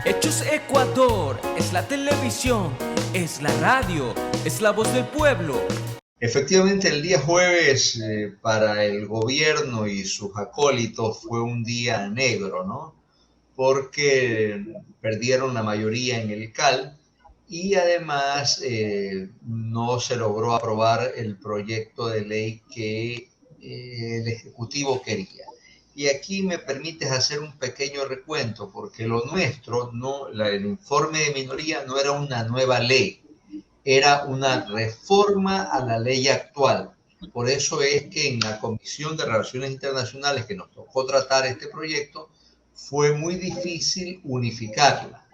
Hechos Ecuador, es la televisión, es la radio, es la voz del pueblo. Efectivamente, el día jueves para el gobierno y sus acólitos fue un día negro, ¿no? Porque perdieron la mayoría en el CAL y además no se logró aprobar el proyecto de ley que el Ejecutivo quería. Y aquí me permites hacer un pequeño recuento, porque lo nuestro, no, el informe de minoría no era una nueva ley, era una reforma a la ley actual. Por eso es que en la Comisión de Relaciones Internacionales que nos tocó tratar este proyecto, fue muy difícil unificarla.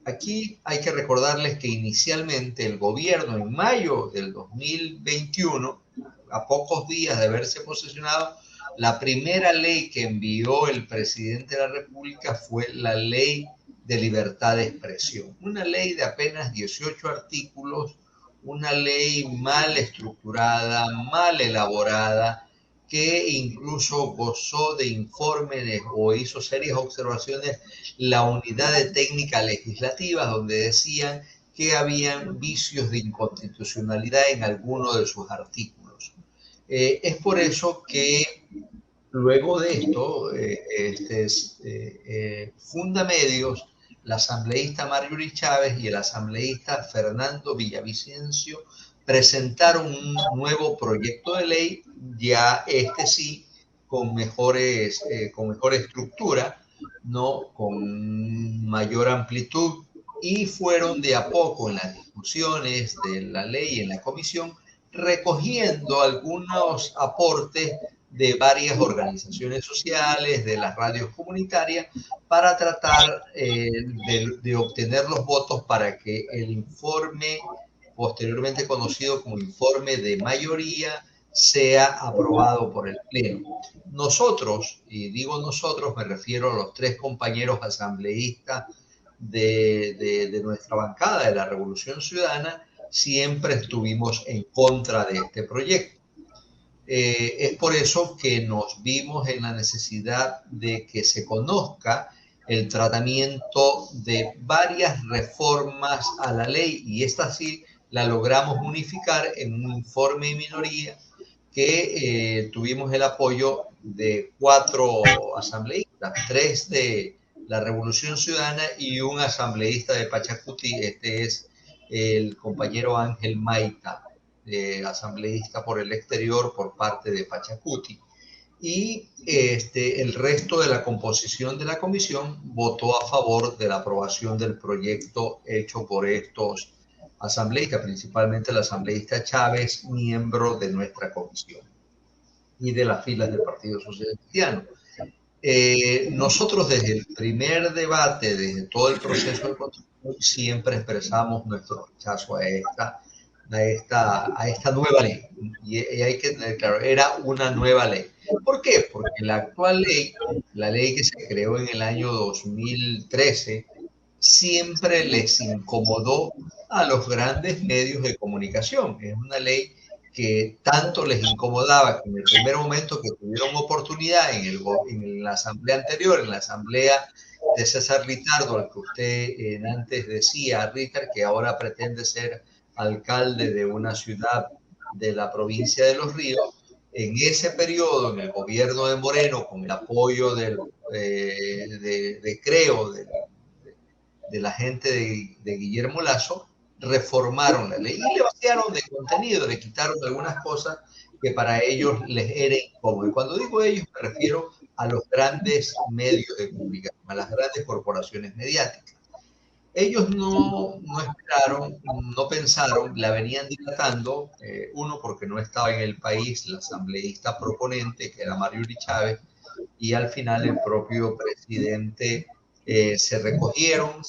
Aquí hay que recordarles que inicialmente el gobierno en mayo del 2021, a pocos días de haberse posesionado, la primera ley que envió el presidente de la República fue la ley de libertad de expresión. Una ley de apenas 18 artículos, una ley mal estructurada, mal elaborada, que incluso gozó de informes o hizo serias observaciones la unidad de técnica legislativa, donde decían que habían vicios de inconstitucionalidad en algunos de sus artículos. Es por eso que luego de esto, Fundamedios, la asambleísta Marjorie Chávez y el asambleísta Fernando Villavicencio presentaron un nuevo proyecto de ley, ya sí, con mejor estructura, ¿no? Con mayor amplitud, y fueron de a poco en las discusiones de la ley en la comisión recogiendo algunos aportes de varias organizaciones sociales, de las radios comunitarias, para tratar de obtener los votos para que el informe, posteriormente conocido como informe de mayoría, sea aprobado por el Pleno. Nosotros, y digo nosotros, me refiero a los tres compañeros asambleístas de nuestra bancada de la Revolución Ciudadana, siempre estuvimos en contra de este proyecto. Es por eso que nos vimos en la necesidad de que se conozca el tratamiento de varias reformas a la ley, y esta sí la logramos unificar en un informe de minoría que tuvimos el apoyo de 4 asambleístas, 3 de la Revolución Ciudadana y un asambleísta de Pachacuti. Este es el compañero Ángel Maita, asambleísta por el exterior por parte de Pachacuti. Y el resto de la composición de la comisión votó a favor de la aprobación del proyecto hecho por estos asambleístas, principalmente el asambleísta Chávez, miembro de nuestra comisión y de las filas del Partido Social Cristiano. Nosotros desde el primer debate, desde todo el proceso de construcción, siempre expresamos nuestro rechazo a esta nueva ley. Y hay que tener claro, era una nueva ley. ¿Por qué? Porque la actual ley, la ley que se creó en el año 2013, siempre les incomodó a los grandes medios de comunicación. Es una ley que tanto les incomodaba que en el primer momento que tuvieron oportunidad en la asamblea anterior, en la asamblea de César Ritardo, al que usted antes decía, Richard, que ahora pretende ser alcalde de una ciudad de la provincia de Los Ríos, en ese periodo, en el gobierno de Moreno, con el apoyo de la gente de Guillermo Lasso, reformaron la ley y le vaciaron de contenido, le quitaron algunas cosas que para ellos les era incómodo. Y cuando digo ellos me refiero a los grandes medios de comunicación, a las grandes corporaciones mediáticas. Ellos no esperaron, no pensaron, la venían dilatando, uno porque no estaba en el país la asambleísta proponente, que era Marjorie Chávez, y al final el propio presidente se recogieron,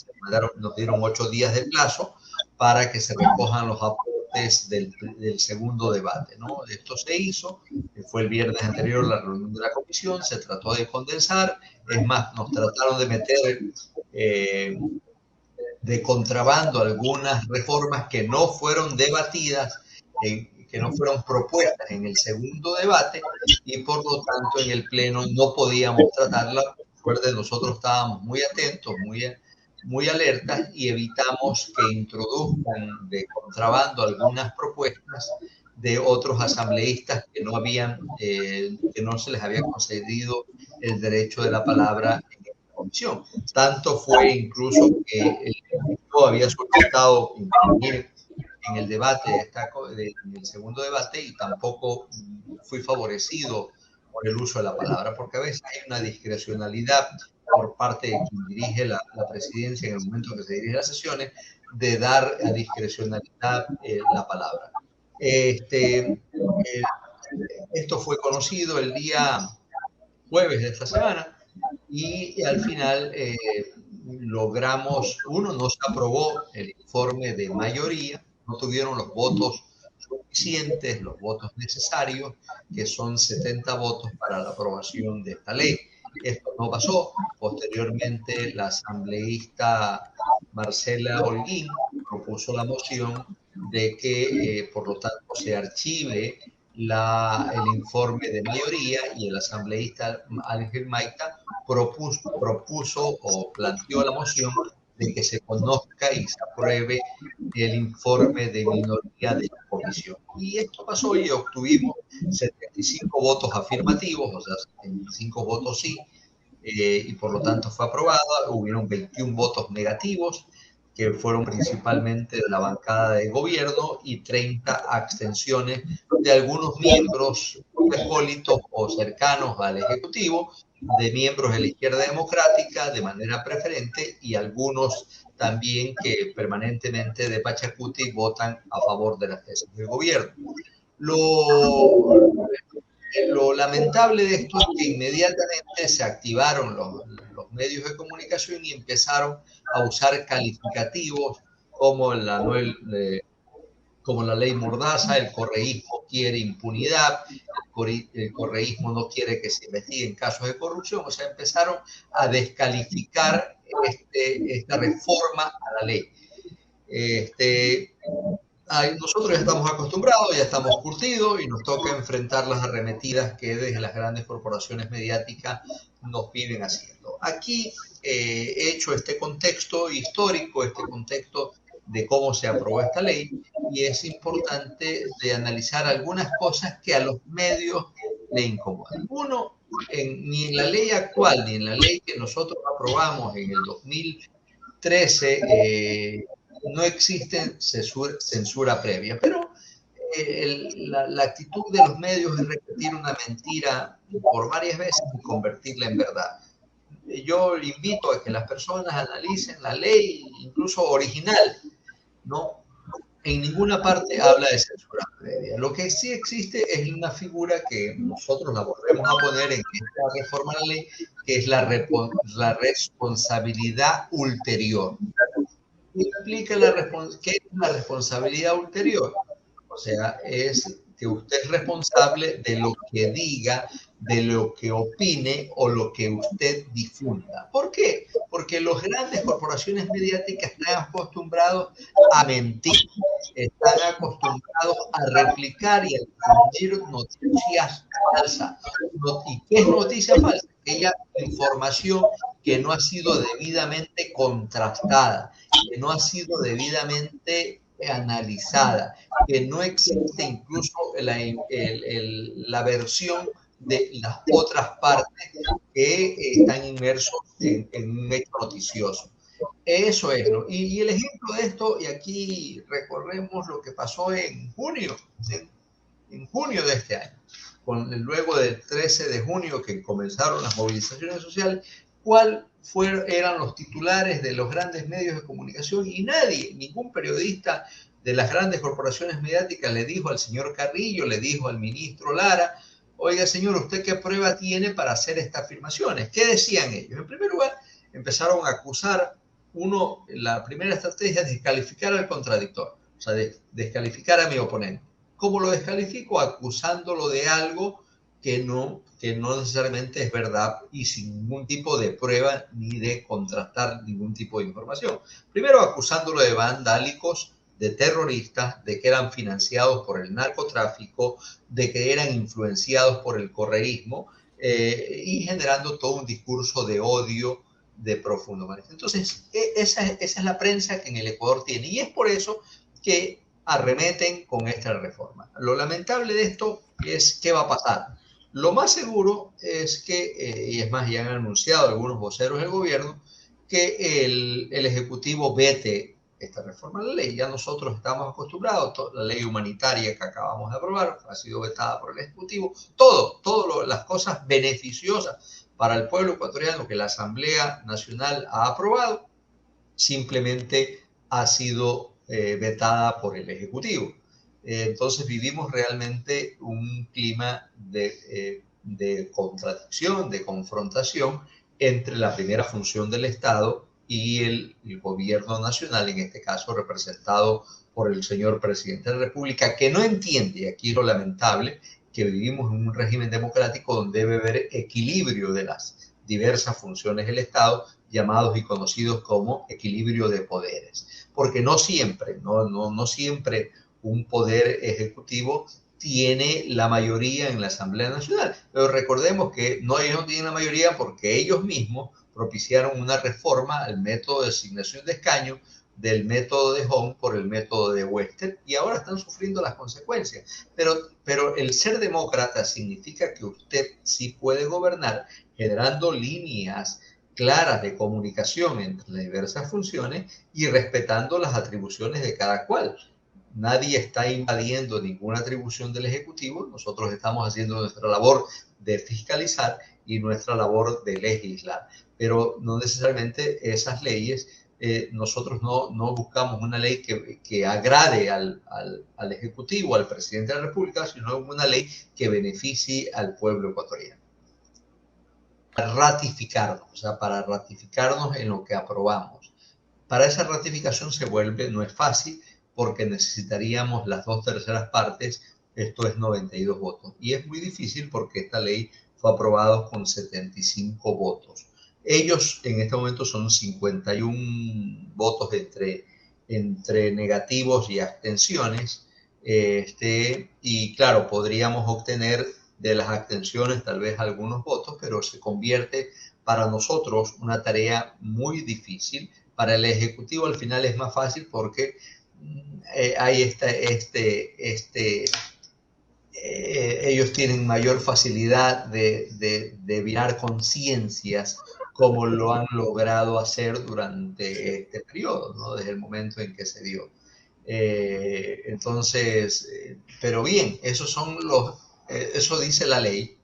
nos dieron 8 días de plazo para que se recojan los aportes del segundo debate, ¿no? Esto se hizo, fue el viernes anterior la reunión de la comisión, se trató de condensar, es más, nos trataron de meter de contrabando algunas reformas que no fueron debatidas, que no fueron propuestas en el segundo debate, y por lo tanto en el Pleno no podíamos tratarla Recuerden, nosotros estábamos muy atentos, muy alertas y evitamos que introduzcan de contrabando algunas propuestas de otros asambleístas que que no se les había concedido el derecho de la palabra en esta comisión. Tanto fue incluso que el Ejecutivo había solicitado intervenir en el debate, en el segundo debate, y tampoco fui favorecido por el uso de la palabra, porque a veces hay una discrecionalidad por parte de quien dirige la presidencia en el momento que se dirige las sesiones, de dar a discrecionalidad la palabra. Esto fue conocido el día jueves de esta semana y al final no se aprobó el informe de mayoría, no tuvieron los votos suficientes, los votos necesarios, que son 70 votos para la aprobación de esta ley. Esto no pasó. Posteriormente, la asambleísta Marcela Holguín propuso la moción de que, por lo tanto, se archive el informe de mayoría, y el asambleísta Ángel Maita propuso o planteó la moción de que se conozca y se apruebe el informe de minoría de la comisión. Y esto pasó y obtuvimos 75 votos afirmativos, o sea, 75 votos sí, y por lo tanto fue aprobada. Hubieron 21 votos negativos, que fueron principalmente de la bancada de gobierno, y 30 abstenciones de algunos miembros acólitos o cercanos al Ejecutivo, de miembros de la izquierda democrática de manera preferente, y algunos también que permanentemente de Pachacuti votan a favor de las tesis del gobierno. Lo lamentable de esto es que inmediatamente se activaron los medios de comunicación y empezaron a usar calificativos como como la ley Mordaza. El correísmo quiere impunidad, el correísmo no quiere que se investiguen casos de corrupción. O sea, empezaron a descalificar esta reforma a la ley. Nosotros ya estamos acostumbrados, ya estamos curtidos, y nos toca enfrentar las arremetidas que desde las grandes corporaciones mediáticas nos vienen haciendo. Aquí he hecho este contexto histórico, este contexto de cómo se aprobó esta ley, y es importante de analizar algunas cosas que a los medios le incomodan. Uno, ni en la ley actual, ni en la ley que nosotros aprobamos en el 2013, no existe censura previa, pero la actitud de los medios es repetir una mentira por varias veces y convertirla en verdad. Yo invito a que las personas analicen la ley, incluso original, ¿no? En ninguna parte habla de censura previa. Lo que sí existe es una figura que nosotros la volvemos a poner en esta reforma de la ley, que es la responsabilidad ulterior. Implica ¿qué es la responsabilidad ulterior? O sea, es que usted es responsable de lo que diga, de lo que opine o lo que usted difunda. ¿Por qué? Porque las grandes corporaciones mediáticas están acostumbrados a mentir, están acostumbrados a replicar y a difundir noticias falsas. ¿Y qué es noticia falsa? Aquella información que no ha sido debidamente contrastada, que no ha sido debidamente analizada, que no existe incluso la versión de las otras partes que están inmersos en un hecho noticioso. Eso es, ¿no? Y el ejemplo de esto, y aquí recorremos lo que pasó en junio de este año, luego del 13 de junio que comenzaron las movilizaciones sociales. Eran los titulares de los grandes medios de comunicación? Y ningún periodista de las grandes corporaciones mediáticas le dijo al señor Carrillo, le dijo al ministro Lara: oiga, señor, ¿usted qué prueba tiene para hacer estas afirmaciones? ¿Qué decían ellos? En primer lugar, empezaron a acusar. La primera estrategia es descalificar al contradictor, o sea, descalificar a mi oponente. ¿Cómo lo descalifico? Acusándolo de algo que no necesariamente es verdad, y sin ningún tipo de prueba ni de contrastar ningún tipo de información. Primero, acusándolo de vandálicos, de terroristas, de que eran financiados por el narcotráfico, de que eran influenciados por el correísmo, y generando todo un discurso de odio de profundo manejo. Entonces, esa es la prensa que en el Ecuador tiene, y es por eso que arremeten con esta reforma. Lo lamentable de esto es qué va a pasar. Lo más seguro es que, y es más, ya han anunciado algunos voceros del gobierno, que el Ejecutivo vete esta reforma de la ley. Ya nosotros estamos acostumbrados, la ley humanitaria que acabamos de aprobar ha sido vetada por el Ejecutivo, todas las cosas beneficiosas para el pueblo ecuatoriano que la Asamblea Nacional ha aprobado, simplemente ha sido vetada por el Ejecutivo. Entonces vivimos realmente un clima de contradicción, de confrontación entre la primera función del Estado y el gobierno nacional, en este caso representado por el señor presidente de la República, que no entiende, aquí lo lamentable, que vivimos en un régimen democrático donde debe haber equilibrio de las diversas funciones del Estado, llamados y conocidos como equilibrio de poderes. Porque no siempre un poder ejecutivo tiene la mayoría en la Asamblea Nacional. Pero recordemos que ellos no tienen la mayoría porque ellos mismos propiciaron una reforma al método de designación de escaño del método de Hong por el método de Wester, y ahora están sufriendo las consecuencias. Pero el ser demócrata significa que usted sí puede gobernar generando líneas claras de comunicación entre las diversas funciones y respetando las atribuciones de cada cual. Nadie está invadiendo ninguna atribución del Ejecutivo. Nosotros estamos haciendo nuestra labor de fiscalizar y nuestra labor de legislar. Pero no necesariamente esas leyes, nosotros no buscamos una ley que agrade al Ejecutivo, al presidente de la República, sino una ley que beneficie al pueblo ecuatoriano. Para ratificarnos en lo que aprobamos. Para esa ratificación no es fácil, porque necesitaríamos las 2/3 partes, esto es 92 votos. Y es muy difícil porque esta ley fue aprobada con 75 votos. Ellos en este momento son 51 votos entre negativos y abstenciones. Y claro, podríamos obtener de las abstenciones tal vez algunos votos, pero se convierte para nosotros una tarea muy difícil. Para el Ejecutivo al final es más fácil porque hay ellos tienen mayor facilidad de virar conciencias, como lo han logrado hacer durante este periodo, ¿no? Desde el momento en que se dio. Pero bien, eso dice la ley,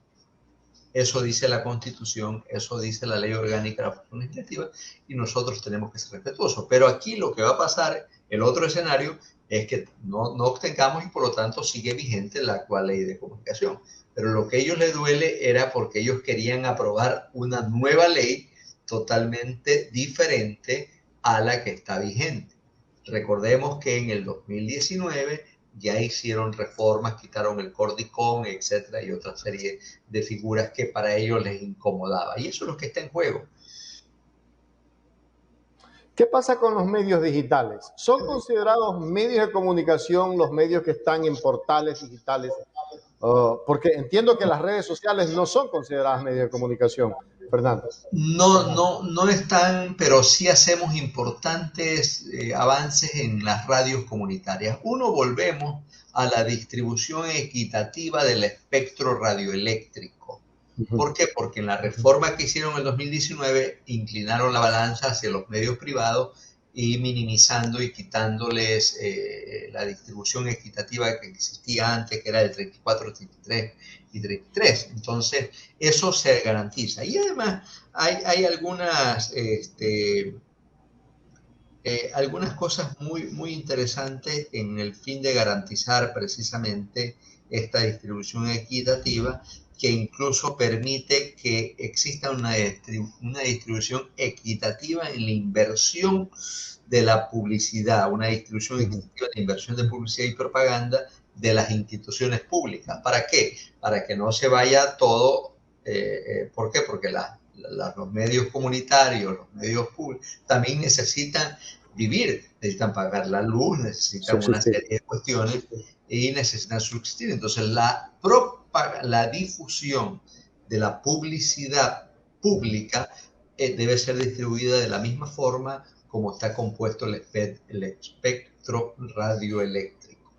eso dice la Constitución, eso dice la Ley Orgánica de la Función Legislativa, y nosotros tenemos que ser respetuosos. Pero aquí lo que va a pasar, el otro escenario, es que no obtengamos y por lo tanto sigue vigente la actual Ley de Comunicación. Pero lo que a ellos les duele era porque ellos querían aprobar una nueva ley totalmente diferente a la que está vigente. Recordemos que en el 2019 ya hicieron reformas, quitaron el Cordicón, etcétera, y otra serie de figuras que para ellos les incomodaba. Y eso es lo que está en juego. ¿Qué pasa con los medios digitales? ¿Son considerados medios de comunicación los medios que están en portales digitales? Porque entiendo que las redes sociales no son consideradas medios de comunicación, Fernando. No están, pero sí hacemos importantes avances en las radios comunitarias. Volvemos a la distribución equitativa del espectro radioeléctrico. ¿Por qué? Porque en la reforma que hicieron en el 2019 inclinaron la balanza hacia los medios privados y minimizando y quitándoles la distribución equitativa que existía antes, que era de 34, 33 y 33. Entonces, eso se garantiza. Y además hay algunas cosas muy interesantes en el fin de garantizar precisamente esta distribución equitativa, que incluso permite que exista una distribución equitativa en la inversión de la publicidad, una distribución equitativa de inversión de publicidad y propaganda de las instituciones públicas. ¿Para qué? Para que no se vaya todo. ¿Por qué? Porque los medios comunitarios, los medios públicos, también necesitan vivir, necesitan pagar la luz, necesitan una serie de cuestiones y necesitan subsistir. Entonces, la difusión de la publicidad pública debe ser distribuida de la misma forma como está compuesto el espectro radioeléctrico.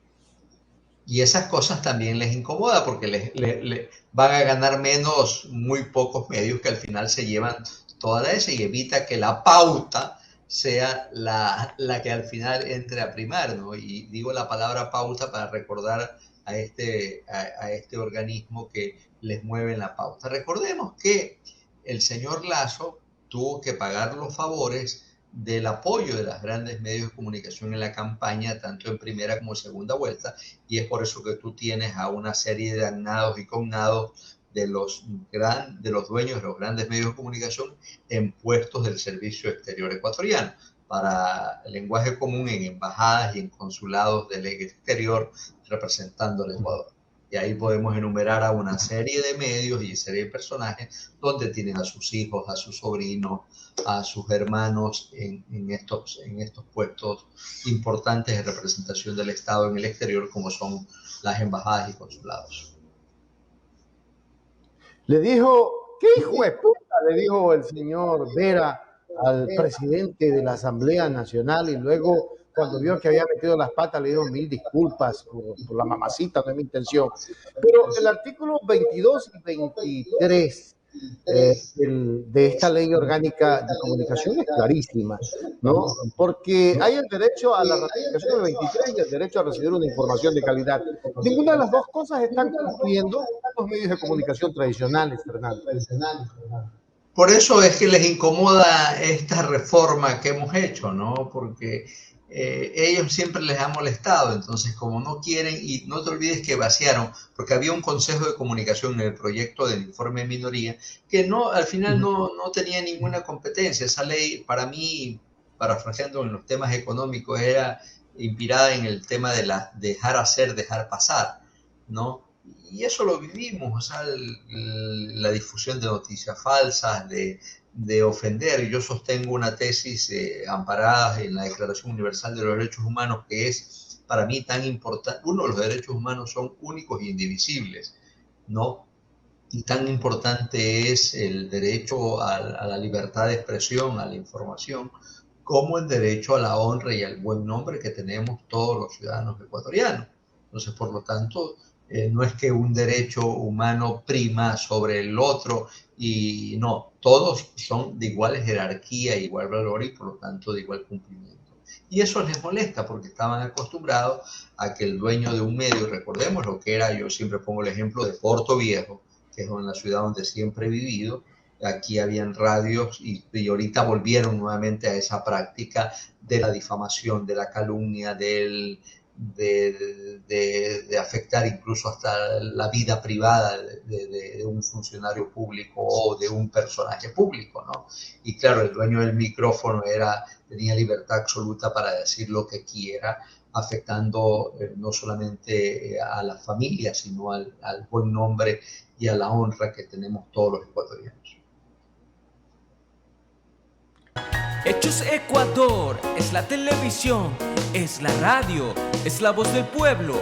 Y esas cosas también les incomoda porque les van a ganar menos muy pocos medios que al final se llevan toda esa y evita que la pauta sea la que al final entre a primar, ¿no? Y digo la palabra pauta para recordar a este organismo que les mueve la pauta. Recordemos que el señor Lasso tuvo que pagar los favores del apoyo de los grandes medios de comunicación en la campaña, tanto en primera como en segunda vuelta, y es por eso que tú tienes a una serie de agnados y cognados de los dueños de los grandes medios de comunicación en puestos del servicio exterior ecuatoriano, para el lenguaje común en embajadas y en consulados del exterior representando al Ecuador. Y ahí podemos enumerar a una serie de medios y serie de personajes donde tienen a sus hijos, a sus sobrinos, a sus hermanos en estos puestos importantes de representación del Estado en el exterior, como son las embajadas y consulados. Le dijo, ¿qué hijo de puta? Le dijo el señor Vera al presidente de la Asamblea Nacional, y luego cuando vio que había metido las patas le dijo 1000 disculpas por la mamacita, no es mi intención. Pero el artículo 22 y 23 de esta ley orgánica de comunicación es clarísima, ¿no? Porque hay el derecho a la ratificación del 23 y el derecho a recibir una información de calidad. Ninguna de las dos cosas están cumpliendo los medios de comunicación tradicionales, Fernando. Por eso es que les incomoda esta reforma que hemos hecho, ¿no? Porque ellos siempre les ha molestado, entonces como no quieren, y no te olvides que vaciaron, porque había un consejo de comunicación en el proyecto del informe de minoría, que no, al final no tenía ninguna competencia. Esa ley, para mí, parafraseando en los temas económicos, era inspirada en el tema de dejar hacer, dejar pasar, ¿no? Y eso lo vivimos, o sea, la difusión de noticias falsas, de ofender. Yo sostengo una tesis amparada en la Declaración Universal de los Derechos Humanos, que es para mí tan importante. Uno, los derechos humanos son únicos e indivisibles, ¿no? Y tan importante es el derecho a la libertad de expresión, a la información, como el derecho a la honra y al buen nombre que tenemos todos los ciudadanos ecuatorianos. Entonces, por lo tanto, no es que un derecho humano prima sobre el otro, y no, todos son de igual jerarquía, igual valor y por lo tanto de igual cumplimiento. Y eso les molesta porque estaban acostumbrados a que el dueño de un medio, recordemos lo que era, yo siempre pongo el ejemplo de Puerto Viejo, que es la ciudad donde siempre he vivido. Aquí habían radios y ahorita volvieron nuevamente a esa práctica de la difamación, de la calumnia, de afectar incluso hasta la vida privada de un funcionario público o de un personaje público, ¿no? Y claro, el dueño del micrófono tenía libertad absoluta para decir lo que quiera, afectando no solamente a la familia, sino al buen nombre y a la honra que tenemos todos los ecuatorianos. Hechos Ecuador, es la televisión, es la radio, es la voz del pueblo.